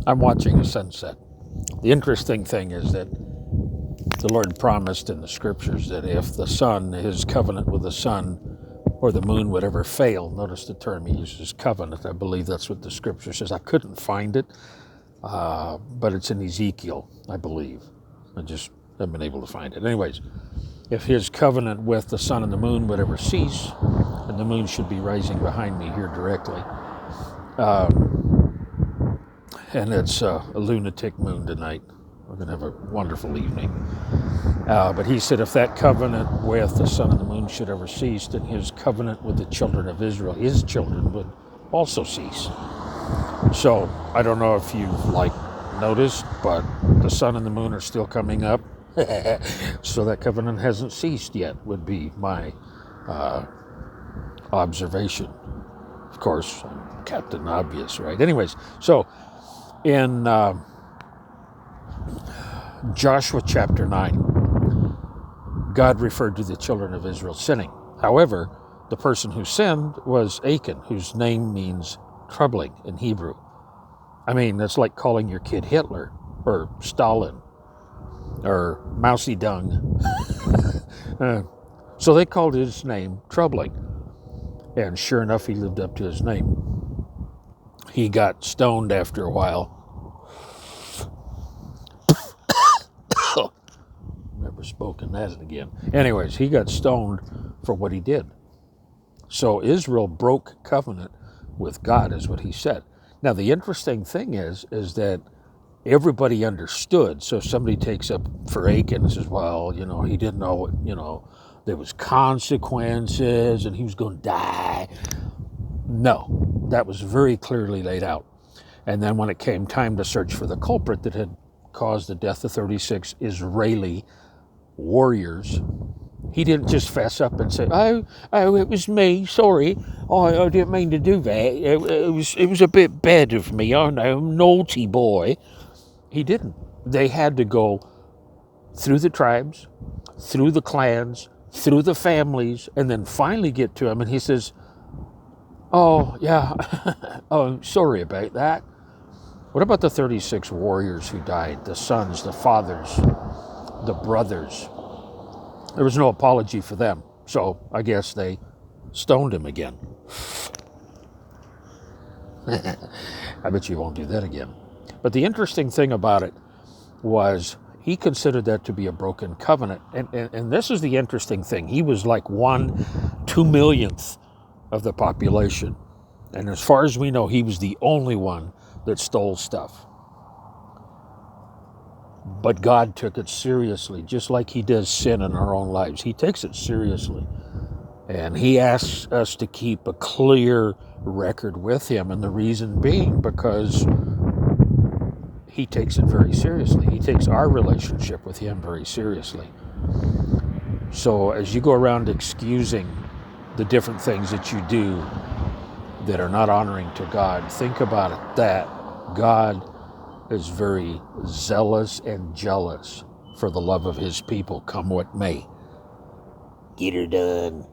I'm watching a sunset. The interesting thing is that the Lord promised in the scriptures that if the sun, his covenant with the sun or the moon would ever fail, notice the term he uses, covenant. I believe that's what the scripture says. I couldn't find it, but it's in Ezekiel, I believe. I just haven't been able to find it. Anyways, if his covenant with the sun and the moon would ever cease, and the moon should be rising behind me here directly, and it's a lunatic moon tonight. We're going to have a wonderful evening. But he said if that covenant with the sun and the moon should ever cease, then his covenant with the children of Israel, his children, would also cease. So I don't know if you've noticed, but the sun and the moon are still coming up. So that covenant hasn't ceased yet, would be my observation. Of course, I'm Captain Obvious, right? Anyways, so in Joshua chapter 9, God referred to the children of Israel sinning. However, the person who sinned was Achan, whose name means troubling in Hebrew. I mean, that's like calling your kid Hitler or Stalin or Mousy Dung. So they called his name troubling. And sure enough, he lived up to his name. He got stoned after a while. Never spoken that again. Anyways, he got stoned for what he did. So Israel broke covenant with God, is what he said. Now, the interesting thing is that everybody understood. So if somebody takes up for Achan and says, well, he didn't know, there was consequences and he was going to die. No, that was very clearly laid out. And then when it came time to search for the culprit that had caused the death of 36 Israeli warriors, he didn't just fess up and say, oh, it was me, sorry, I didn't mean to do that. It was a bit bad of me, I know, naughty boy. He didn't. They had to go through the tribes, through the clans, through the families, and then finally get to him. And he says, oh, yeah, oh, sorry about that. What about the 36 warriors who died? The sons, the fathers, the brothers. There was no apology for them. So I guess they stoned him again. I bet you won't do that again. But the interesting thing about it was he considered that to be a broken covenant. And this is the interesting thing. He was like 1/2 millionth of the population. And as far as we know, he was the only one that stole stuff. But God took it seriously, just like he does sin in our own lives. He takes it seriously. And he asks us to keep a clear record with him. And the reason being because he takes it very seriously. He takes our relationship with him very seriously. So as you go around excusing the different things that you do that are not honoring to God, think about it, that God is very zealous and jealous for the love of his people, come what may. Get her done.